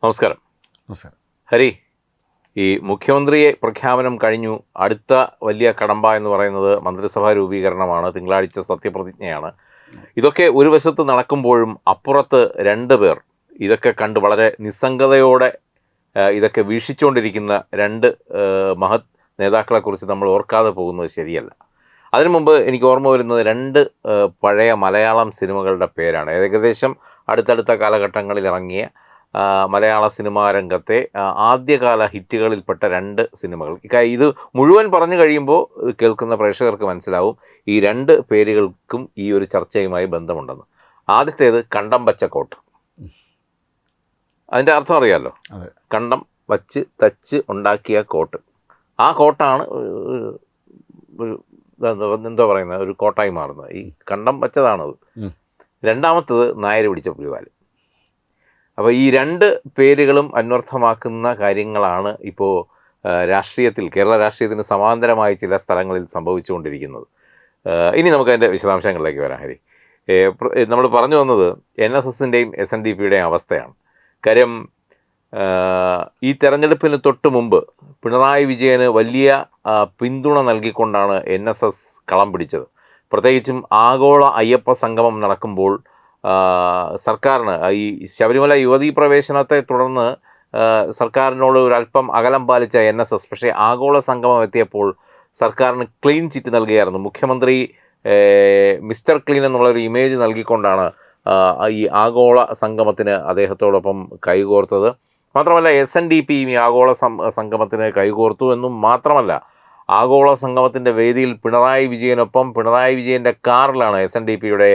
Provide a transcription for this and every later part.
നമസ്കാരം. നമസ്കാരം. ഹരി, ഈ മുഖ്യമന്ത്രിയെ പ്രഖ്യാപനം കഴിഞ്ഞു. അടുത്ത വലിയ കടമ്പ എന്ന് പറയുന്നത് മന്ത്രിസഭാ രൂപീകരണമാണ്. തിങ്കളാഴ്ച സത്യപ്രതിജ്ഞയാണ്. ഇതൊക്കെ ഒരു വശത്ത് നടക്കുമ്പോഴും അപ്പുറത്ത് രണ്ടുപേർ ഇതൊക്കെ കണ്ട് വളരെ നിസ്സംഗതയോടെ ഇതൊക്കെ വീക്ഷിച്ചുകൊണ്ടിരിക്കുന്ന രണ്ട് മഹത് നേതാക്കളെക്കുറിച്ച് നമ്മൾ ഓർക്കാതെ പോകുന്നത് ശരിയല്ല. അതിനു മുമ്പ് എനിക്ക് ഓർമ്മ വരുന്നത് രണ്ട് പഴയ മലയാളം സിനിമകളുടെ പേരാണ്. ഏകദേശം അടുത്തടുത്ത കാലഘട്ടങ്ങളിൽ ഇറങ്ങിയ മലയാള സിനിമാ രംഗത്തെ ആദ്യകാല ഹിറ്റുകളിൽപ്പെട്ട രണ്ട് സിനിമകൾ. ഇത് മുഴുവൻ പറഞ്ഞു കഴിയുമ്പോൾ കേൾക്കുന്ന പ്രേക്ഷകർക്ക് മനസ്സിലാവും ഈ രണ്ട് പേരുകൾക്കും ഈ ഒരു ചർച്ചയുമായി ബന്ധമുണ്ടെന്ന്. ആദ്യത്തേത് കണ്ടം വച്ച കോട്ട്. അതിൻ്റെ അർത്ഥം അറിയാമല്ലോ, കണ്ടം വച്ച് തച്ച് ഉണ്ടാക്കിയ കോട്ട്. ആ കോട്ടാണ് ഒരു എന്താ പറയുന്നത്, ഒരു കോട്ടായി മാറുന്നത്. ഈ കണ്ടം വച്ചതാണത്. രണ്ടാമത്തത് നായർ പിടിച്ച പുലിവാല്. അപ്പോൾ ഈ രണ്ട് പേരുകളും അന്വർത്ഥമാക്കുന്ന കാര്യങ്ങളാണ് ഇപ്പോൾ രാഷ്ട്രീയത്തിൽ, കേരള രാഷ്ട്രീയത്തിന് സമാന്തരമായി ചില സ്ഥലങ്ങളിൽ സംഭവിച്ചുകൊണ്ടിരിക്കുന്നത്. ഇനി നമുക്കതിൻ്റെ വിശദാംശങ്ങളിലേക്ക് വരാം. ഹരി, നമ്മൾ പറഞ്ഞു വന്നത് NSSൻ്റെയും SNDPയുടെയും അവസ്ഥയാണ്. കാര്യം ഈ തെരഞ്ഞെടുപ്പിന് തൊട്ട് മുമ്പ് പിണറായി വിജയന് വലിയ പിന്തുണ നൽകിക്കൊണ്ടാണ് NSS കളം പിടിച്ചത്. പ്രത്യേകിച്ചും ആഗോള അയ്യപ്പ സംഗമം നടക്കുമ്പോൾ സർക്കാരിന് ഈ ശബരിമല യുവതീ പ്രവേശനത്തെ തുടർന്ന് സർക്കാരിനോട് ഒരല്പം അകലം പാലിച്ച NSS പക്ഷേ ആഗോള സംഗമം എത്തിയപ്പോൾ സർക്കാരിന് ക്ലീൻ ചിറ്റ് നൽകുകയായിരുന്നു. മുഖ്യമന്ത്രി മിസ്റ്റർ ക്ലീൻ എന്നുള്ളൊരു ഇമേജ് നൽകിക്കൊണ്ടാണ് ഈ ആഗോള സംഗമത്തിന് അദ്ദേഹത്തോടൊപ്പം കൈകോർത്തത്. മാത്രമല്ല SNDPയും ഈ ആഗോള സംഗമത്തിന് കൈകോർത്തു എന്നും മാത്രമല്ല, ആഗോള സംഗമത്തിൻ്റെ വേദിയിൽ പിണറായി വിജയനൊപ്പം പിണറായി വിജയൻ്റെ കാറിലാണ് SNDPയുടെ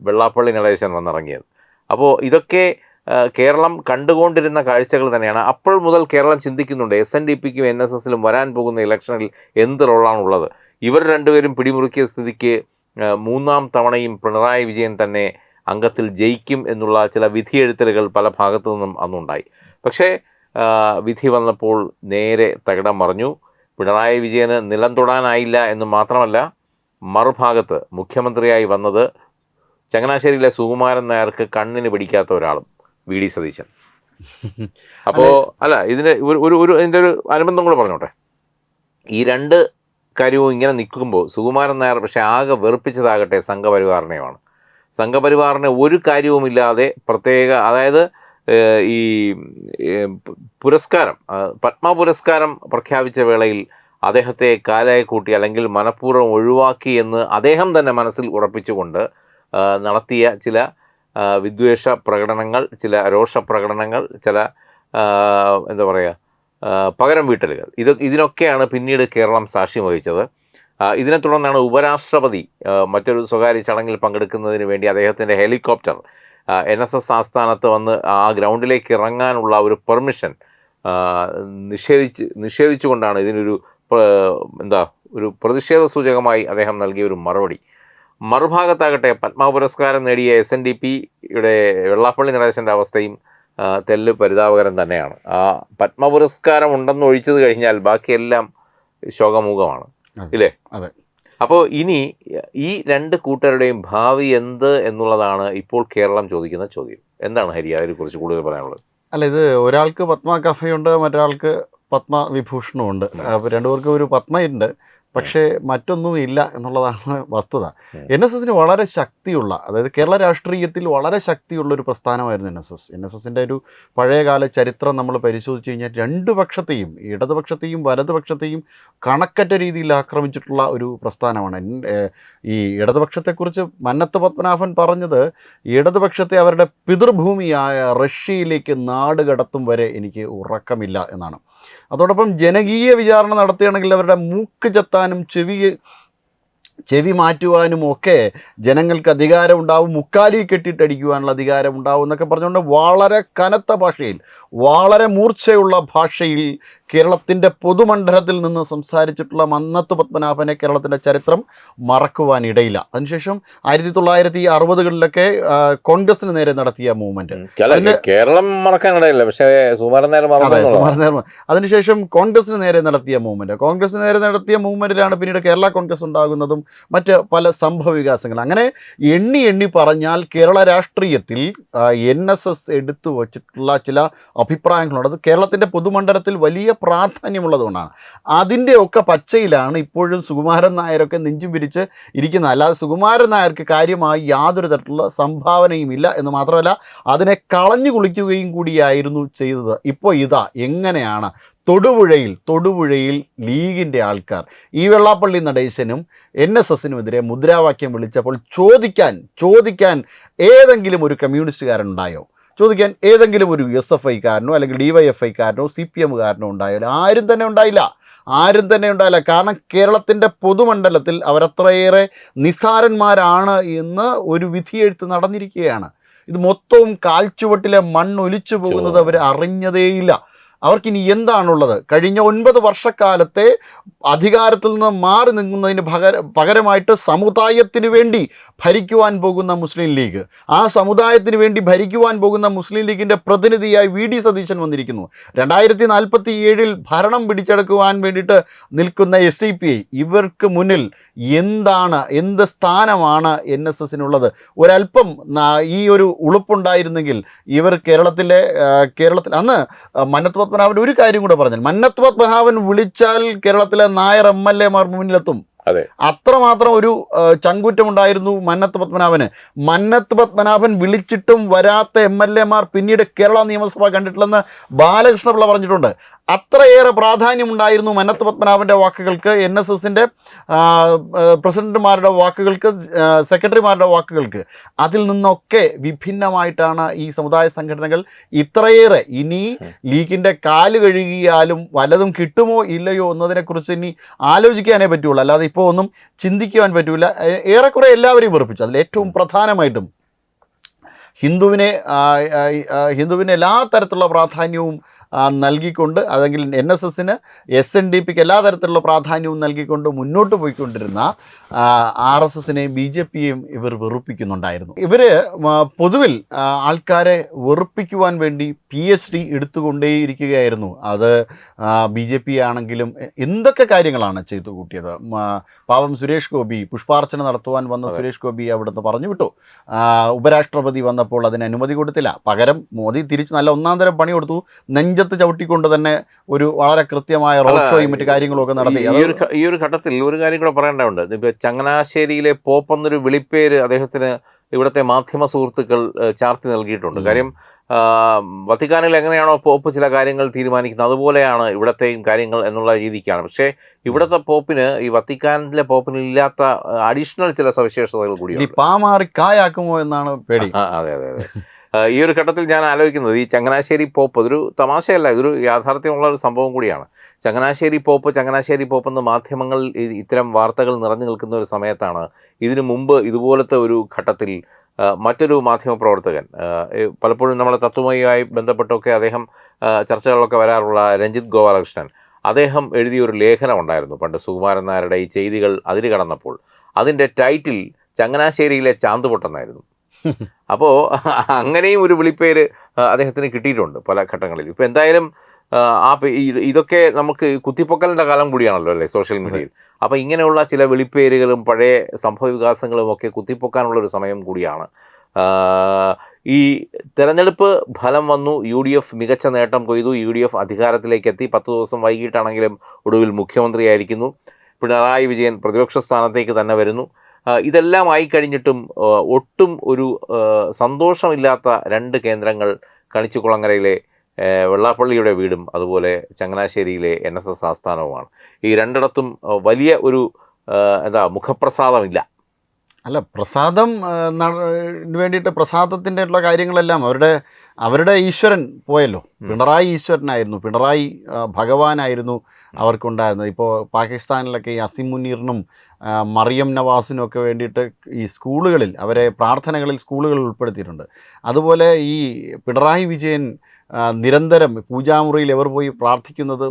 വെള്ളാപ്പള്ളി നടേശൻ വന്നിറങ്ങിയത്. അപ്പോൾ ഇതൊക്കെ കേരളം കണ്ടുകൊണ്ടിരുന്ന കാഴ്ചകൾ തന്നെയാണ്. അപ്പോൾ മുതൽ കേരളം ചിന്തിക്കുന്നുണ്ട് SNDPക്കും NSSലും വരാൻ പോകുന്ന ഇലക്ഷനിൽ എന്ത് റോളാണുള്ളത്. ഇവർ രണ്ടുപേരും പിടിമുറുക്കിയ സ്ഥിതിക്ക് മൂന്നാം തവണയും പിണറായി വിജയൻ തന്നെ അംഗത്തിൽ ജയിക്കും എന്നുള്ള ചില വിധിയെഴുത്തലുകൾ പല ഭാഗത്തു നിന്നും അന്നുണ്ടായി. പക്ഷേ വിധി വന്നപ്പോൾ നേരെ തകിടം മറിഞ്ഞു. പിണറായി വിജയന് നിലം തൊടാനായില്ല എന്ന് മാത്രമല്ല, മറുഭാഗത്ത് മുഖ്യമന്ത്രിയായി വന്നത് ചങ്ങനാശ്ശേരിയിലെ സുകുമാരൻ നായർക്ക് കണ്ണിന് പിടിക്കാത്ത ഒരാളും, VD സതീശൻ. അപ്പോൾ അല്ല, ഇതിൻ്റെ ഇതിൻ്റെ ഒരു അനുബന്ധം കൂടെ പറഞ്ഞോട്ടെ. ഈ രണ്ട് കാര്യവും ഇങ്ങനെ നിൽക്കുമ്പോൾ സുകുമാരൻ നായർ പക്ഷേ ആകെ വെറുപ്പിച്ചതാകട്ടെ സംഘപരിവാറിനെയുമാണ്. സംഘപരിവാറിന് ഒരു കാര്യവുമില്ലാതെ പ്രത്യേക, അതായത് ഈ പുരസ്കാരം, പത്മ പുരസ്കാരം പ്രഖ്യാപിച്ച വേളയിൽ അദ്ദേഹത്തെ കാലായി കൂട്ടി അല്ലെങ്കിൽ മനഃപൂർവ്വം ഒഴിവാക്കി എന്ന് അദ്ദേഹം തന്നെ മനസ്സിൽ ഉറപ്പിച്ചുകൊണ്ട് നടത്തിയ ചില വിദ്വേഷ പ്രകടനങ്ങൾ, ചില രോഷ പ്രകടനങ്ങൾ, ചില എന്താ പറയുക പകരം വീട്ടലുകൾ, ഇതിനൊക്കെയാണ് പിന്നീട് കേരളം സാക്ഷ്യം വഹിച്ചത്. ഇതിനെ തുടർന്നാണ് ഉപരാഷ്ട്രപതി മറ്റൊരു സ്വകാര്യ ചടങ്ങിൽ പങ്കെടുക്കുന്നതിന് വേണ്ടി അദ്ദേഹത്തിൻ്റെ ഹെലികോപ്റ്റർ NSS ആസ്ഥാനത്ത് വന്ന് ആ ഗ്രൗണ്ടിലേക്ക് ഇറങ്ങാനുള്ള ഒരു പെർമിഷൻ നിഷേധിച്ചുകൊണ്ടാണ് ഇതിനൊരു ഒരു പ്രതിഷേധ സൂചകമായി അദ്ദേഹം നൽകിയ ഒരു മറുപടി. മറുഭാഗത്താകട്ടെ പത്മ പുരസ്കാരം നേടിയ SNDPയുടെ വെള്ളാപ്പള്ളി നടേശൻ്റെ അവസ്ഥയും തെല്ല് പരിതാപകരം തന്നെയാണ്. ആ പത്മ പുരസ്കാരം ഉണ്ടെന്ന് ഒഴിച്ചത് കഴിഞ്ഞാൽ ബാക്കിയെല്ലാം ശോകമൂകമാണ്, ഇല്ലേ? അതെ. അപ്പോൾ ഇനി ഈ രണ്ട് കൂട്ടരുടെയും ഭാവി എന്ത് എന്നുള്ളതാണ് ഇപ്പോൾ കേരളം ചോദിക്കുന്ന ചോദ്യം. എന്താണ് ഹരി അതിനെക്കുറിച്ച് കൂടുതൽ പറയാനുള്ളത്? അല്ല, ഇത് ഒരാൾക്ക് പത്മ കഫയുണ്ട്, മറ്റൊരാൾക്ക് പത്മ വിഭൂഷണമുണ്ട്. അപ്പോൾ രണ്ടുപേർക്കും ഒരു പത്മയുണ്ട്, പക്ഷേ മറ്റൊന്നും ഇല്ല എന്നുള്ളതാണ് വസ്തുത. NSSന് വളരെ ശക്തിയുള്ള, അതായത് കേരള രാഷ്ട്രീയത്തിൽ വളരെ ശക്തിയുള്ളൊരു പ്രസ്ഥാനമായിരുന്നു NSSൻ്റെ ഒരു പഴയകാല ചരിത്രം നമ്മൾ പരിശോധിച്ച് കഴിഞ്ഞാൽ രണ്ട് പക്ഷത്തെയും, ഇടതുപക്ഷത്തെയും വലതുപക്ഷത്തെയും കണക്കറ്റ രീതിയിൽ ആക്രമിച്ചിട്ടുള്ള ഒരു പ്രസ്ഥാനമാണ്. ഈ ഇടതുപക്ഷത്തെക്കുറിച്ച് മന്നത്ത് പത്മനാഭൻ പറഞ്ഞത്, ഇടതുപക്ഷത്തെ അവരുടെ പിതൃഭൂമിയായ റഷ്യയിലേക്ക് നാട് കടത്തും വരെ എനിക്ക് ഉറക്കമില്ല എന്നാണ്. അതോടൊപ്പം ജനകീയ വിചാരണ നടത്തുകയാണെങ്കിൽ അവരുടെ മൂക്ക് ചെത്താനും ചെവി മാറ്റുവാനും ഒക്കെ ജനങ്ങൾക്ക് അധികാരം ഉണ്ടാവും, മുക്കാലി കെട്ടിയിട്ടടിക്കുവാനുള്ള അധികാരം ഉണ്ടാവും എന്നൊക്കെ പറഞ്ഞുകൊണ്ട് വളരെ കനത്ത ഭാഷയിൽ, വളരെ മൂർച്ചയുള്ള ഭാഷയിൽ കേരളത്തിൻ്റെ പൊതുമണ്ഡലത്തിൽ നിന്ന് സംസാരിച്ചിട്ടുള്ള മന്നത്ത് പത്മനാഭനെ കേരളത്തിൻ്റെ ചരിത്രം മറക്കുവാനിടയില്ല. അതിനുശേഷം 1960കളിലൊക്കെ കോൺഗ്രസിന് നേരെ നടത്തിയ മൂവ്മെൻറ്റ് കേരളം മറക്കാനിടയില്ല, പക്ഷേ സുകുമാരൻ നായർ അതിനുശേഷം കോൺഗ്രസിന് നേരെ നടത്തിയ മൂവ്മെൻറ്റ്, കോൺഗ്രസിന് നേരെ നടത്തിയ മൂവ്മെൻറ്റിലാണ് പിന്നീട് കേരള കോൺഗ്രസ് ഉണ്ടാകുന്നതും മറ്റ് പല സംഭവ വികാസങ്ങൾ. അങ്ങനെ എണ്ണി എണ്ണി പറഞ്ഞാൽ കേരള രാഷ്ട്രീയത്തിൽ NSS എടുത്തു വച്ചിട്ടുള്ള ചില അഭിപ്രായങ്ങളുണ്ട്. അത് കേരളത്തിൻ്റെ പൊതുമണ്ഡലത്തിൽ വലിയ പ്രാധാന്യമുള്ളതുകൊണ്ടാണ്. അതിൻ്റെയൊക്കെ പച്ചയിലാണ് ഇപ്പോഴും സുകുമാരൻ നായരൊക്കെ നെഞ്ചും പിരിച്ച് ഇരിക്കുന്നത്. അല്ലാതെ സുകുമാരൻ നായർക്ക് കാര്യമായി യാതൊരു തരത്തിലുള്ള സംഭാവനയും ഇല്ല എന്ന് മാത്രമല്ല അതിനെ കളഞ്ഞു കുളിക്കുകയും കൂടിയായിരുന്നു ചെയ്തത്. ഇപ്പോൾ ഇതാ എങ്ങനെയാണ് തൊടുപുഴയിൽ ലീഗിൻ്റെ ആൾക്കാർ ഈ വെള്ളാപ്പള്ളി നടേശനും NSSനുമെതിരെ മുദ്രാവാക്യം വിളിച്ചപ്പോൾ ചോദിക്കാൻ ഏതെങ്കിലും ഒരു കമ്മ്യൂണിസ്റ്റുകാരനുണ്ടായോ? ചോദിക്കാൻ ഏതെങ്കിലും ഒരു SFIക്കാരനോ അല്ലെങ്കിൽ DYFIക്കാരനോ CPMകാരനോ ഉണ്ടായോ? ആരും തന്നെ ഉണ്ടായില്ല. കാരണം കേരളത്തിൻ്റെ പൊതുമണ്ഡലത്തിൽ അവരത്രയേറെ നിസ്സാരന്മാരാണ് എന്ന് ഒരു വിധിയെഴുത്ത് നടന്നിരിക്കുകയാണ്. ഇത് മൊത്തവും കാൽച്ചുവട്ടിലെ മണ്ണൊലിച്ചു പോകുന്നത് അവർ അറിഞ്ഞതേയില്ല. അവർക്കിനി എന്താണുള്ളത്? കഴിഞ്ഞ 9 വർഷക്കാലത്തെ അധികാരത്തിൽ നിന്ന് മാറി നിൽക്കുന്നതിന് പകരമായിട്ട് സമുദായത്തിന് വേണ്ടി ഭരിക്കുവാൻ പോകുന്ന മുസ്ലിം ലീഗ്, ആ സമുദായത്തിന് വേണ്ടി ഭരിക്കുവാൻ പോകുന്ന മുസ്ലിം ലീഗിൻ്റെ പ്രതിനിധിയായി VD സതീശൻ വന്നിരിക്കുന്നു. 2047 ഭരണം പിടിച്ചെടുക്കുവാൻ വേണ്ടിയിട്ട് നിൽക്കുന്ന SDPI, ഇവർക്ക് മുന്നിൽ എന്ത് സ്ഥാനമാണ് NSSനുള്ളത്? ഒരല്പം ഈ ഒരു ഉളുപ്പുണ്ടായിരുന്നെങ്കിൽ ഇവർ കേരളത്തിൽ അന്ന് മന്നത്ത് പത്മനാഭൻ ഒരു കാര്യം കൂടെ പറഞ്ഞാൽ, മന്നത്ത് പത്മനാഭൻ വിളിച്ചാൽ കേരളത്തിലെ നായർ MLAമാർ മുന്നിലെത്തും. അത്രമാത്രം ഒരു ചങ്കൂറ്റമുണ്ടായിരുന്നു മന്നത്ത് പത്മനാഭന്. മന്നത്ത് പത്മനാഭൻ വിളിച്ചിട്ടും വരാത്ത MLAമാർ പിന്നീട് കേരള നിയമസഭ കണ്ടിട്ടില്ലെന്ന് ബാലകൃഷ്ണപിള്ള പറഞ്ഞിട്ടുണ്ട്. അത്രയേറെ പ്രാധാന്യമുണ്ടായിരുന്നു മന്നത്ത് പത്മനാഭൻ്റെ വാക്കുകൾക്ക്, NSSൻ്റെ പ്രസിഡന്റുമാരുടെ വാക്കുകൾക്ക്, സെക്രട്ടറിമാരുടെ വാക്കുകൾക്ക്. അതിൽ നിന്നൊക്കെ വിഭിന്നമായിട്ടാണ് ഈ സമുദായ സംഘടനകൾ ഇത്രയേറെ. ഇനി ലീഗിൻ്റെ കാല് കഴുകിയാലും വല്ലതും കിട്ടുമോ ഇല്ലയോ എന്നതിനെക്കുറിച്ച് ഇനി ആലോചിക്കാനേ പറ്റുള്ളൂ, അല്ലാതെ ഇപ്പോൾ ഒന്നും ചിന്തിക്കുവാൻ പറ്റില്ല. ഏറെക്കുറെ എല്ലാവരെയും വെറുപ്പിച്ചു. അതിൽ ഏറ്റവും പ്രധാനമായിട്ടും ഹിന്ദുവിനെ എല്ലാ തരത്തിലുള്ള പ്രാധാന്യവും നൽകിക്കൊണ്ട്, അല്ലെങ്കിൽ NSSന് SNDPക്ക് എല്ലാ തരത്തിലുള്ള പ്രാധാന്യവും നൽകിക്കൊണ്ട് മുന്നോട്ട് പോയിക്കൊണ്ടിരുന്ന RSSനെയും BJPയെയും ഇവർ വെറുപ്പിക്കുന്നുണ്ടായിരുന്നു. ഇവർ പൊതുവിൽ ആൾക്കാരെ വെറുപ്പിക്കുവാൻ വേണ്ടി PhD എടുത്തുകൊണ്ടേയിരിക്കുകയായിരുന്നു. അത് BJP ആണെങ്കിലും എന്തൊക്കെ കാര്യങ്ങളാണ് ചെയ്തു കൂട്ടിയത്. പാവം സുരേഷ് ഗോപി, പുഷ്പാർച്ചന നടത്തുവാൻ വന്ന സുരേഷ് ഗോപി അവിടുന്ന് പറഞ്ഞു വിട്ടു. ഉപരാഷ്ട്രപതി വന്നപ്പോൾ അതിന് അനുമതി കൊടുത്തില്ല. പകരം മോദി തിരിച്ച് നല്ല ഒന്നാം തരം പണി കൊടുത്തു. നെഞ്ചത്ത് ചവിട്ടിക്കൊണ്ട് തന്നെ ഒരു വളരെ കൃത്യമായ റോഡ് ഷോയും മറ്റു കാര്യങ്ങളൊക്കെ നടത്തി. ഈ ഒരു ഘട്ടത്തിൽ ഒരു കാര്യം കൂടെ പറയേണ്ടതുണ്ട്. ഇപ്പൊ ചങ്ങനാശ്ശേരിയിലെ പോപ്പ് എന്നൊരു വിളിപ്പേര് അദ്ദേഹത്തിന് ഇവിടുത്തെ മാധ്യമ സുഹൃത്തുക്കൾ ചാർത്തി നൽകിയിട്ടുണ്ട്. കാര്യം വത്തിക്കാനിൽ എങ്ങനെയാണോ പോപ്പ് ചില കാര്യങ്ങൾ തീരുമാനിക്കുന്നത് അതുപോലെയാണ് ഇവിടത്തെയും കാര്യങ്ങൾ എന്നുള്ള രീതിക്കാണ്. പക്ഷേ ഇവിടുത്തെ പോപ്പിന് ഈ വത്തിക്കാനിലെ പോപ്പിന് ഇല്ലാത്ത അഡീഷണൽ ചില സവിശേഷതകൾ കൂടി പാമാറി കായാക്കുമോ എന്നാണ് പേടി. അതെ. ഈ ഒരു ഘട്ടത്തിൽ ഞാൻ ആലോചിക്കുന്നത്, ഈ ചങ്ങനാശ്ശേരി പോപ്പ് അതൊരു തമാശയല്ല, ഇതൊരു യാഥാർത്ഥ്യമുള്ള ഒരു സംഭവം കൂടിയാണ്. ചങ്ങനാശ്ശേരി പോപ്പ് എന്ന മാധ്യമങ്ങൾ ഇത്തരം വാർത്തകൾ നിറഞ്ഞു നിൽക്കുന്ന ഒരു സമയത്താണ് ഇതിനു മുമ്പ് ഇതുപോലത്തെ ഒരു ഘട്ടത്തിൽ മറ്റൊരു മാധ്യമപ്രവർത്തകൻ, പലപ്പോഴും നമ്മളെ തത്വമയുമായി ബന്ധപ്പെട്ടൊക്കെ അദ്ദേഹം ചർച്ചകളിലൊക്കെ വരാറുള്ള രഞ്ജിത്ത് ഗോപാലകൃഷ്ണൻ, അദ്ദേഹം എഴുതിയൊരു ലേഖനം ഉണ്ടായിരുന്നു പണ്ട് സുകുമാരൻ നായരുടെ ഈ ചെയ്തികൾ അതിര് കടന്നപ്പോൾ. അതിൻ്റെ ടൈറ്റിൽ ചങ്ങനാശ്ശേരിയിലെ ചാന്തുപൊട്ടെന്നായിരുന്നു. അപ്പോൾ അങ്ങനെയും ഒരു വിളിപ്പേര് അദ്ദേഹത്തിന് കിട്ടിയിട്ടുണ്ട് പല ഘട്ടങ്ങളിൽ. ഇപ്പോൾ എന്തായാലും ഇതൊക്കെ നമുക്ക് കുത്തിപ്പൊക്കലിൻ്റെ കാലം കൂടിയാണല്ലോ അല്ലേ സോഷ്യൽ മീഡിയയിൽ. അപ്പോൾ ഇങ്ങനെയുള്ള ചില വിളിപ്പേരുകളും പഴയ സംഭവ വികാസങ്ങളും ഒക്കെ കുത്തിപ്പൊക്കാനുള്ളൊരു സമയം കൂടിയാണ്. ഈ തെരഞ്ഞെടുപ്പ് ഫലം വന്നു, UDF മികച്ച നേട്ടം കൊയ്തു, UDF അധികാരത്തിലേക്ക് എത്തി. 10 ദിവസം വൈകിട്ടാണെങ്കിലും ഒടുവിൽ മുഖ്യമന്ത്രിയായിരിക്കുന്നു. പിണറായി വിജയൻ പ്രതിപക്ഷ സ്ഥാനത്തേക്ക് തന്നെ വരുന്നു. ഇതെല്ലാം ആയിക്കഴിഞ്ഞിട്ടും ഒട്ടും ഒരു സന്തോഷമില്ലാത്ത 2 കേന്ദ്രങ്ങൾ കണിച്ചുകുളങ്ങരയിലെ വെള്ളാപ്പള്ളിയുടെ വീടും അതുപോലെ ചങ്ങനാശ്ശേരിയിലെ NSS ആസ്ഥാനവുമാണ്. ഈ രണ്ടിടത്തും വലിയ ഒരു മുഖപ്രസാദമില്ല. അല്ല, പ്രസാദം വേണ്ടിയിട്ട് പ്രസാദത്തിൻ്റെ ഉള്ള കാര്യങ്ങളെല്ലാം അവരുടെ ഈശ്വരൻ പോയല്ലോ. പിണറായി ഈശ്വരനായിരുന്നു, പിണറായി ഭഗവാനായിരുന്നു അവർക്കുണ്ടായിരുന്നത്. ഇപ്പോൾ പാകിസ്ഥാനിലൊക്കെ ഈ അസിം മുനീറിനും മറിയം നവാസിനും ഒക്കെ വേണ്ടിയിട്ട് ഈ സ്കൂളുകളിൽ അവരെ പ്രാർത്ഥനകളിൽ സ്കൂളുകളിൽ ഉൾപ്പെടുത്തിയിട്ടുണ്ട്. അതുപോലെ ഈ പിണറായി വിജയൻ നിരന്തരം പൂജാമുറിയിൽ എവർ പോയി പ്രാർത്ഥിക്കുന്നത്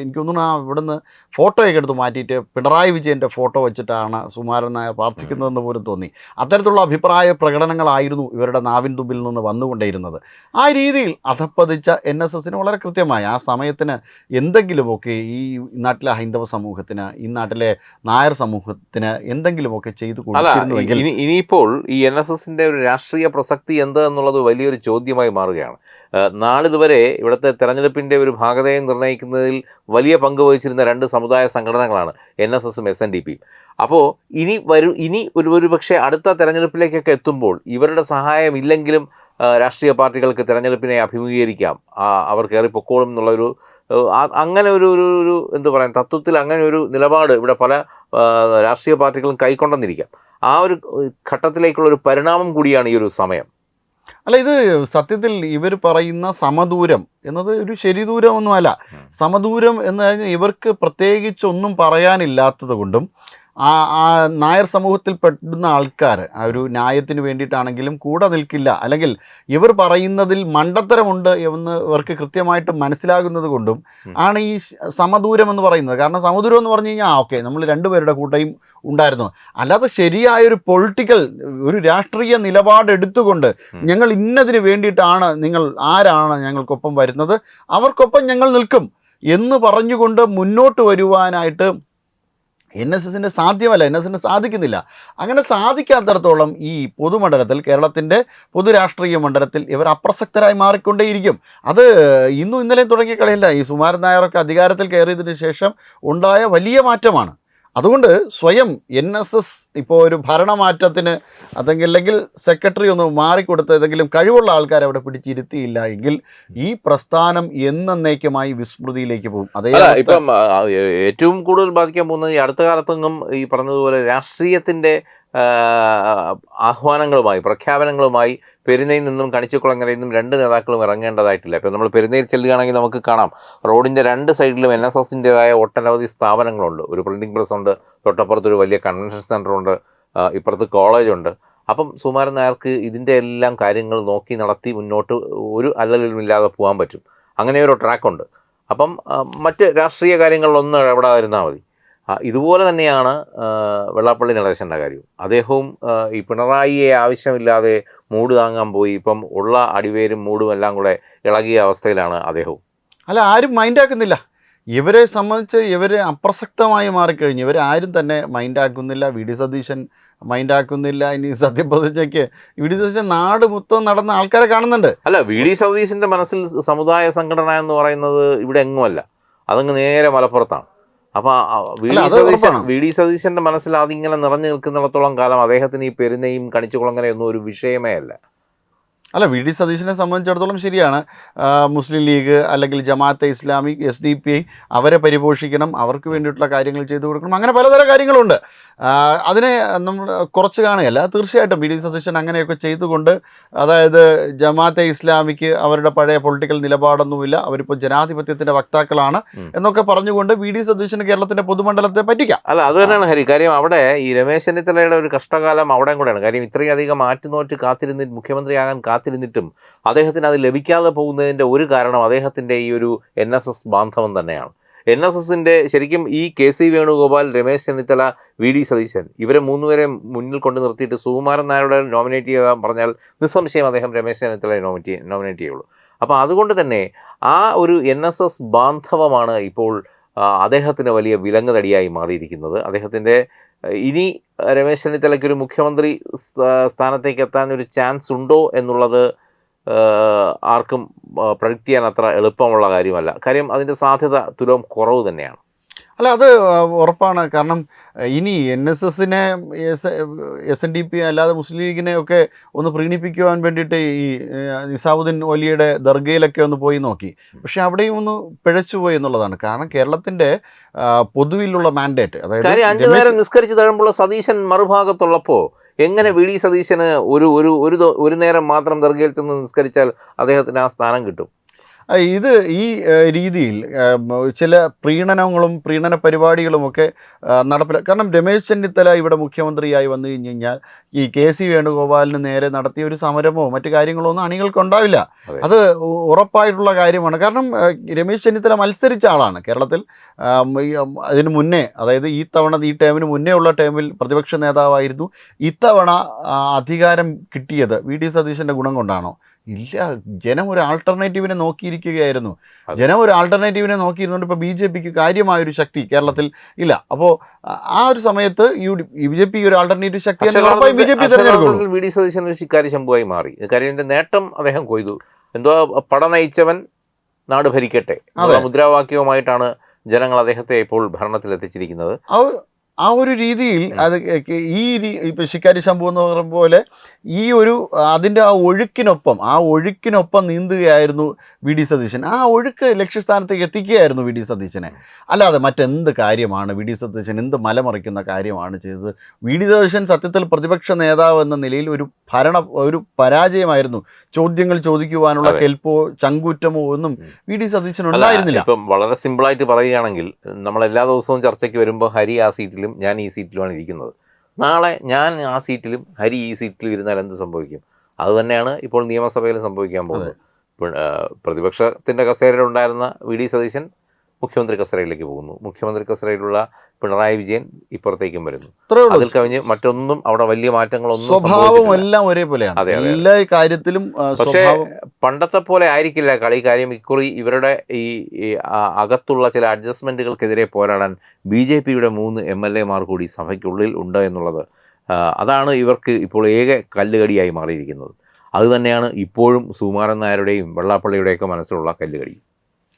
എനിക്ക് തോന്നുന്നു ഇവിടുന്ന് ഫോട്ടോയൊക്കെ എടുത്ത് മാറ്റിയിട്ട് പിണറായി വിജയൻ്റെ ഫോട്ടോ വെച്ചിട്ടാണ് സുകുമാരൻ നായർ പ്രാർത്ഥിക്കുന്നതെന്ന് പോലും തോന്നി. അത്തരത്തിലുള്ള അഭിപ്രായ പ്രകടനങ്ങളായിരുന്നു ഇവരുടെ നാവിൻ തുമ്പിൽ നിന്ന് വന്നുകൊണ്ടേയിരുന്നത്. ആ രീതിയിൽ അധപ്പതിച്ച NSSന് വളരെ കൃത്യമായി ആ സമയത്തിന് എന്തെങ്കിലുമൊക്കെ ഈ നാട്ടിലെ ഹൈന്ദവ സമൂഹത്തിന്, ഈ നാട്ടിലെ നായർ സമൂഹത്തിന് എന്തെങ്കിലുമൊക്കെ ചെയ്തു കൊടുത്തിരുന്നുവെങ്കിൽ ഇനിയിപ്പോൾ ഈ NSSന്റെ ഒരു രാഷ്ട്രീയ പ്രസക്തി എന്ത് എന്നുള്ളത് വലിയൊരു ചോദ്യമായി മാറുകയാണ്. നാളിതുവരെ ഇവിടുത്തെ തെരഞ്ഞെടുപ്പിൻ്റെ ഒരു ഭാഗതയെ നിർണ്ണയിക്കുന്നതിൽ വലിയ പങ്ക് വഹിച്ചിരുന്ന രണ്ട് സമുദായ സംഘടനകളാണ് NSSും SNDPയും. അപ്പോൾ ഇനി ഒരു പക്ഷേ അടുത്ത തെരഞ്ഞെടുപ്പിലേക്കൊക്കെ എത്തുമ്പോൾ ഇവരുടെ സഹായം ഇല്ലെങ്കിലും രാഷ്ട്രീയ പാർട്ടികൾക്ക് തെരഞ്ഞെടുപ്പിനെ അഭിമുഖീകരിക്കാം, അവർ കയറി പൊക്കോളും എന്നുള്ളൊരു അങ്ങനെ ഒരു എന്തു പറയാം തത്വത്തിൽ അങ്ങനെ ഒരു നിലപാട് ഇവിടെ പല രാഷ്ട്രീയ പാർട്ടികളും കൈക്കൊണ്ടെന്നിരിക്കാം. ആ ഒരു ഘട്ടത്തിലേക്കുള്ളൊരു പരിണാമം കൂടിയാണ് ഈ ഒരു സമയം. അല്ല, ഇത് സത്യത്തിൽ ഇവർ പറയുന്ന സമദൂരം എന്നത് ഒരു ശരിദൂരമൊന്നുമല്ല. സമദൂരം എന്ന് കഴിഞ്ഞാൽ ഇവർക്ക് പ്രത്യേകിച്ചൊന്നും പറയാനില്ലാത്തത് കൊണ്ടും നായർ സമൂഹത്തിൽ പെടുന്ന ആൾക്കാർ ആ ഒരു ന്യായത്തിന് വേണ്ടിയിട്ടാണെങ്കിലും കൂടെ നിൽക്കില്ല, അല്ലെങ്കിൽ ഇവർ പറയുന്നതിൽ മണ്ടത്തരമുണ്ട് എന്ന് ഇവർക്ക് കൃത്യമായിട്ട് മനസ്സിലാകുന്നത് കൊണ്ടും ആണ് ഈ സമദൂരം എന്ന് പറയുന്നത്. കാരണം സമദൂരം എന്ന് പറഞ്ഞു കഴിഞ്ഞാൽ ഓക്കെ, നമ്മൾ രണ്ടുപേരുടെ കൂട്ടയും ഉണ്ടായിരുന്നു, അല്ലാതെ ശരിയായൊരു പൊളിറ്റിക്കൽ ഒരു രാഷ്ട്രീയ നിലപാട് എടുത്തുകൊണ്ട് ഞങ്ങൾ ഇന്നതിന് വേണ്ടിയിട്ടാണ്, നിങ്ങൾ ആരാണ് ഞങ്ങൾക്കൊപ്പം വരുന്നത്, അവർക്കൊപ്പം ഞങ്ങൾ നിൽക്കും എന്ന് പറഞ്ഞുകൊണ്ട് മുന്നോട്ട് വരുവാനായിട്ട് NSSന് സാധ്യമല്ല, NSSന് സാധിക്കുന്നില്ല. അങ്ങനെ സാധിക്കാത്തിടത്തോളം ഈ പൊതുമണ്ഡലത്തിൽ, കേരളത്തിൻ്റെ പൊതുരാഷ്ട്രീയ മണ്ഡലത്തിൽ ഇവർ അപ്രസക്തരായി മാറിക്കൊണ്ടേയിരിക്കും. അത് ഇന്നും ഇന്നലെയും തുടങ്ങിയ കളിയല്ല. ഈ സുകുമാരൻ നായരൊക്കെ അധികാരത്തിൽ കയറിയതിന് ശേഷം ഉണ്ടായ വലിയ മാറ്റമാണ്. അതുകൊണ്ട് സ്വയം NSS ഇപ്പോൾ ഒരു ഭരണമാറ്റത്തിന് അല്ലെങ്കിൽ സെക്രട്ടറി ഒന്ന് മാറിക്കൊടുത്ത് ഏതെങ്കിലും കഴിവുള്ള ആൾക്കാരെ അവിടെ പിടിച്ചിരുത്തിയില്ല എങ്കിൽ ഈ പ്രസ്ഥാനം എന്നേക്കുമായി വിസ്മൃതിയിലേക്ക് പോകും. അതേ ഇപ്പം ഏറ്റവും കൂടുതൽ ബാധിക്കാൻ പോകുന്നത് ഈ അടുത്ത കാലത്തെങ്ങും ഈ പറഞ്ഞതുപോലെ രാഷ്ട്രീയത്തിൻ്റെ ആഹ്വാനങ്ങളുമായി, പ്രഖ്യാപനങ്ങളുമായി പെരുന്നയിൽ നിന്നും കണിച്ചുകുളങ്ങരയിൽ നിന്നും രണ്ട് നേതാക്കളും ഇറങ്ങേണ്ടതായിട്ടില്ല. ഇപ്പോൾ നമ്മൾ പെരുന്നയിൽ ചെല്ലുകയാണെങ്കിൽ നമുക്ക് കാണാം റോഡിൻ്റെ രണ്ട് സൈഡിലും NSSൻ്റെതായ ഒട്ടനവധി സ്ഥാപനങ്ങളുണ്ട്. ഒരു പ്രിൻറ്റിംഗ് പ്രസ് ഉണ്ട്, തൊട്ടപ്പുറത്തൊരു വലിയ കൺവെൻഷൻ സെൻ്ററുണ്ട്, ഇപ്പുറത്ത് കോളേജുണ്ട്. അപ്പം സുകുമാരൻ നായർക്ക് ഇതിൻ്റെ എല്ലാം കാര്യങ്ങൾ നോക്കി നടത്തി മുന്നോട്ട് ഒരു അല്ലലുമില്ലാതെ പോകാൻ പറ്റും. അങ്ങനെ ഒരു ട്രാക്കുണ്ട്. അപ്പം മറ്റ് രാഷ്ട്രീയ കാര്യങ്ങളിലൊന്നും ഇടപെടാതിരുന്നാൽ മതി. ഇതുപോലെ തന്നെയാണ് വെള്ളാപ്പള്ളി നടേശൻ്റെ കാര്യവും. അദ്ദേഹവും ഈ പിണറായിയെ ആവശ്യമില്ലാതെ മൂട് താങ്ങാൻ പോയി ഇപ്പം ഉള്ള അടിവേരും മൂടും എല്ലാം കൂടെ ഇളകിയ അവസ്ഥയിലാണ് അദ്ദേഹവും. അല്ല, ആരും മൈൻഡാക്കുന്നില്ല. ഇവരെ സംബന്ധിച്ച് ഇവർ അപ്രസക്തമായി മാറിക്കഴിഞ്ഞു. ഇവരാരും തന്നെ മൈൻഡാക്കുന്നില്ല. VD സതീശൻ മൈൻഡാക്കുന്നില്ല. ഇനി സത്യപ്രതിജ്ഞയ്ക്ക് VD സതീശൻ നാട് മൊത്തം നടന്ന ആൾക്കാരെ കാണുന്നുണ്ട്. അല്ല, VD സതീശൻ്റെ മനസ്സിൽ സമുദായ സംഘടന എന്ന് പറയുന്നത് ഇവിടെ എങ്ങുമല്ല, അതങ്ങ് നേരെ മലപ്പുറത്താണ്. അപ്പോൾ VD സതീശൻ്റെ മനസ്സിൽ അതിങ്ങനെ നിറഞ്ഞു നിൽക്കുന്നിടത്തോളം കാലം അദ്ദേഹത്തിന് ഈ പെരുന്നയും കണിച്ചുകുളങ്ങരയൊന്നും ഒരു വിഷയമേ അല്ല. അല്ല, VD സതീശനെ സംബന്ധിച്ചിടത്തോളം ശരിയാണ്, മുസ്ലിം ലീഗ് അല്ലെങ്കിൽ ജമാഅത്തെ ഇസ്ലാമി, SDPI അവരെ പരിപോഷിക്കണം, അവർക്ക് വേണ്ടിയിട്ടുള്ള കാര്യങ്ങൾ ചെയ്തു കൊടുക്കണം, അങ്ങനെ പലതരം കാര്യങ്ങളുണ്ട്. അതിനെ നമ്മൾ കുറച്ച് കാണുകയല്ല. തീർച്ചയായിട്ടും VD സതീശൻ അങ്ങനെയൊക്കെ ചെയ്തുകൊണ്ട്, അതായത് ജമാഅത്തെ ഇസ്ലാമിക്ക് അവരുടെ പഴയ പൊളിറ്റിക്കൽ നിലപാടൊന്നുമില്ല, അവരിപ്പോൾ ജനാധിപത്യത്തിൻ്റെ വക്താക്കളാണ് എന്നൊക്കെ പറഞ്ഞുകൊണ്ട് VD സതീശന് കേരളത്തിൻ്റെ പൊതുമണ്ഡലത്തെ പറ്റിക്കാം. അല്ല, അത് തന്നെയാണ് ഹരി. കാര്യം അവിടെ ഈ രമേശ് ചെന്നിത്തലയുടെ ഒരു കഷ്ടകാലം അവിടെയും കൂടെയാണ്. കാര്യം ഇത്രയും അധികം ആറ്റുനോറ്റ് കാത്തിരുന്നിട്ട് മുഖ്യമന്ത്രിയാകാൻ കാത്തിരുന്നിട്ടും അദ്ദേഹത്തിന് അത് ലഭിക്കാതെ പോകുന്നതിൻ്റെ ഒരു കാരണം അദ്ദേഹത്തിൻ്റെ ഈ ഒരു NSS ബാന്ധവം തന്നെയാണ്. NSSൻ്റെ ശരിക്കും ഈ KC വേണുഗോപാൽ, രമേശ് ചെന്നിത്തല, VD സതീശൻ ഇവരെ മൂന്നുപേരെ മുന്നിൽ കൊണ്ട് നിർത്തിയിട്ട് സുകുമാരൻ നായരുടെ നോമിനേറ്റ് ചെയ്യാൻ പറഞ്ഞാൽ നിസ്സംശയം അദ്ദേഹം രമേശ് ചെന്നിത്തലയെ നോമിനേറ്റ് ചെയ്യുള്ളൂ. അപ്പോൾ അതുകൊണ്ട് തന്നെ ആ ഒരു NSS ബാന്ധവമാണ് ഇപ്പോൾ അദ്ദേഹത്തിന് വലിയ വിലങ്ങുതടിയായി മാറിയിരിക്കുന്നത്. അദ്ദേഹത്തിൻ്റെ ഇനി രമേശ് ചെന്നിത്തലയ്ക്ക് ഒരു മുഖ്യമന്ത്രി സ്ഥാനത്തേക്ക് എത്താൻ ഒരു ചാൻസ് ഉണ്ടോ എന്നുള്ളത് ആർക്കും പ്രഡിക്റ്റ് ചെയ്യാൻ അത്ര എളുപ്പമുള്ള കാര്യമല്ല. കാര്യം അതിൻ്റെ സാധ്യത തുലോം കുറവ് തന്നെയാണ്. അല്ല, അത് ഉറപ്പാണ്. കാരണം ഇനി NSSനെ SNDP അല്ലാതെ മുസ്ലിം ലീഗിനെ ഒക്കെ ഒന്ന് പ്രീണിപ്പിക്കുവാൻ വേണ്ടിയിട്ട് ഈ നിസാമുദ്ദീൻ വലിയുടെ ദർഗയിലൊക്കെ ഒന്ന് പോയി നോക്കി. പക്ഷെ അവിടെയും ഒന്ന് പിഴച്ചുപോയി എന്നുള്ളതാണ്. കാരണം കേരളത്തിൻ്റെ പൊതുവിലുള്ള മാൻഡേറ്റ്, അതായത് 5 നേരം നിസ്കരിച്ച് തഴുമ്പോൾ സതീശൻ മറുഭാഗത്തുള്ളപ്പോൾ എങ്ങനെ VD സതീശന് ഒരു നേരം മാത്രം ദർഗയിൽ ചെന്ന് നിസ്കരിച്ചാൽ അദ്ദേഹത്തിന് ആ സ്ഥാനം കിട്ടും? ഇത് ഈ രീതിയിൽ ചില പ്രീണന പരിപാടികളുമൊക്കെ കാരണം രമേശ് ചെന്നിത്തല ഇവിടെ മുഖ്യമന്ത്രിയായി വന്നു കഴിഞ്ഞ് കഴിഞ്ഞാൽ ഈ KC വേണുഗോപാലിന് നേരെ നടത്തിയ ഒരു സമരമോ മറ്റു കാര്യങ്ങളോ ഒന്നും അണികൾക്കുണ്ടാവില്ല. അത് ഉറപ്പായിട്ടുള്ള കാര്യമാണ്. കാരണം രമേശ് ചെന്നിത്തല മത്സരിച്ച ആളാണ് കേരളത്തിൽ. അതിന് മുന്നേ, അതായത് ഈ ടേമിന് മുന്നേ ഉള്ള ടേമിൽ പ്രതിപക്ഷ നേതാവായിരുന്നു. ഇത്തവണ അധികാരം കിട്ടിയത് VD സതീശൻ്റെ ഗുണം കൊണ്ടാണോ? ഇല്ല. ജനം ഒരു ആൾട്ടർനേറ്റീവിനെ നോക്കിയിരിക്കുകയായിരുന്നു. ജനം ഒരു ആൾട്ടർനേറ്റീവിനെ നോക്കിയിരുന്നുകൊണ്ട് ഇപ്പോൾ BJPക്ക് കാര്യമായൊരു ശക്തി കേരളത്തിൽ ഇല്ല. അപ്പോൾ ആ ഒരു സമയത്ത് BJP ഒരു ആൾട്ടർനേറ്റീവ് ശക്തി BJP തിരഞ്ഞെടുക്കുള്ളൂ. VD സതീശൻ ഒരു ശിക്കാരി ശംഭുവായി മാറി. കാര്യത്തിന്റെ നേട്ടം അദ്ദേഹം കൊയ്തു. എന്തോ പട നയിച്ചവൻ നാട് ഭരിക്കട്ടെ മുദ്രാവാക്യവുമായിട്ടാണ് ജനങ്ങൾ അദ്ദേഹത്തെ ഇപ്പോൾ ഭരണത്തിലെത്തിച്ചിരിക്കുന്നത്. ആ ഒരു രീതിയിൽ അത് ഇപ്പോൾ ശിക്കാരി ശംഭു എന്ന് പറയുന്ന പോലെ അതിൻ്റെ ആ ഒഴുക്കിനൊപ്പം നീന്തുകയായിരുന്നു VD സതീശൻ. ആ ഒഴുക്ക് ലക്ഷ്യസ്ഥാനത്തേക്ക് എത്തിക്കുകയായിരുന്നു VD സതീശനെ. അല്ലാതെ മറ്റെന്ത് കാര്യമാണ് VD സതീശൻ, എന്ത് മലമറിക്കുന്ന കാര്യമാണ് ചെയ്തത്? VD സതീശൻ സത്യത്തിൽ പ്രതിപക്ഷ നേതാവ് എന്ന നിലയിൽ ഒരു പരാജയമായിരുന്നു. ചോദ്യങ്ങൾ ചോദിക്കുവാനുള്ള കെൽപ്പോ ചങ്കൂറ്റമോ ഒന്നും VD സതീശൻ ഉണ്ടായിരുന്നില്ല. ഇപ്പം വളരെ സിമ്പിളായിട്ട് പറയുകയാണെങ്കിൽ, നമ്മൾ എല്ലാ ദിവസവും ചർച്ചയ്ക്ക് വരുമ്പോൾ ഹരി ആ സീറ്റിലും ഞാൻ ഈ സീറ്റിലുമാണ് ഇരിക്കുന്നത്. നാളെ ഞാൻ ആ സീറ്റിലും ഹരി ഈ സീറ്റിലും ഇരുന്നാൽ എന്ത് സംഭവിക്കും? അതുതന്നെയാണ് ഇപ്പോൾ നിയമസഭയിൽ സംഭവിക്കാൻ പോകുന്നത്. പ്രതിപക്ഷത്തിൻ്റെ കസേരയിലുണ്ടായിരുന്ന VD സതീശൻ മുഖ്യമന്ത്രി കസേരയിലേക്ക് പോകുന്നു. മുഖ്യമന്ത്രി കസേരയിലുള്ള പിണറായി വിജയൻ ഇപ്പുറത്തേക്കും വരുന്നു. അതിൽ കവിഞ്ഞ് മറ്റൊന്നും അവിടെ വലിയ മാറ്റങ്ങളൊന്നും, സ്വഭാവം എല്ലാം ഒരേപോലെയാണ് എല്ലാ കാര്യത്തിലും. പക്ഷേ പണ്ടത്തെ പോലെ ആയിരിക്കില്ല കളി. കാര്യം ഇക്കുറി ഇവരുടെ ഈ അകത്തുള്ള ചില അഡ്ജസ്റ്റ്മെന്റുകൾക്കെതിരെ പോരാടാൻ BJPയുടെ 3 MLA-മാർ കൂടി സഭയ്ക്കുള്ളിൽ ഉണ്ട് എന്നുള്ളത്, അതാണ് ഇവർക്ക് ഇപ്പോൾ ഏക കല്ലുകടിയായി മാറിയിരിക്കുന്നത്. അതുതന്നെയാണ് ഇപ്പോഴും സുകുമാരൻ നായരുടെയും വെള്ളാപ്പള്ളിയുടെയൊക്കെ മനസ്സിലുള്ള കല്ലുകടി.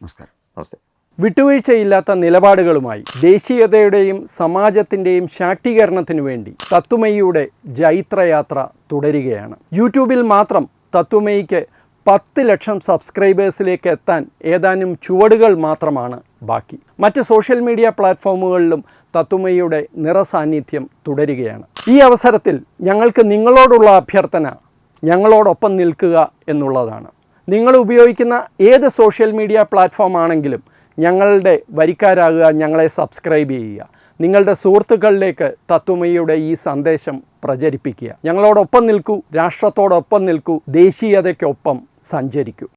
നമസ്കാരം. നമസ്തേ. വിട്ടുവീഴ്ചയില്ലാത്ത നിലപാടുകളുമായി ദേശീയതയുടെയും സമാജത്തിൻ്റെയും ശാക്തീകരണത്തിനു വേണ്ടി തത്വമയിയുടെ ജൈത്രയാത്ര തുടരുകയാണ്. യൂട്യൂബിൽ മാത്രം തത്വമയിക്ക് 10 ലക്ഷം സബ്സ്ക്രൈബേഴ്സിലേക്ക് എത്താൻ ഏതാനും ചുവടുകൾ മാത്രമാണ് ബാക്കി. മറ്റ് സോഷ്യൽ മീഡിയ പ്ലാറ്റ്ഫോമുകളിലും തത്വമയിയുടെ നിറസാന്നിധ്യം തുടരുകയാണ്. ഈ അവസരത്തിൽ ഞങ്ങൾക്ക് നിങ്ങളോടുള്ള അഭ്യർത്ഥന ഞങ്ങളോടൊപ്പം നിൽക്കുക എന്നുള്ളതാണ്. നിങ്ങൾ ഉപയോഗിക്കുന്ന ഏത് സോഷ്യൽ മീഡിയ പ്ലാറ്റ്ഫോം ആണെങ്കിലും ഞങ്ങളുടെ വരിക്കാരാകുക, ഞങ്ങളെ സബ്സ്ക്രൈബ് ചെയ്യുക, നിങ്ങളുടെ സുഹൃത്തുക്കളിലേക്ക് തത്വമയിയുടെ ഈ സന്ദേശം പ്രചരിപ്പിക്കുക. ഞങ്ങളോടൊപ്പം നിൽക്കൂ, രാഷ്ട്രത്തോടൊപ്പം നിൽക്കൂ, ദേശീയതയ്ക്കൊപ്പം സഞ്ചരിക്കൂ.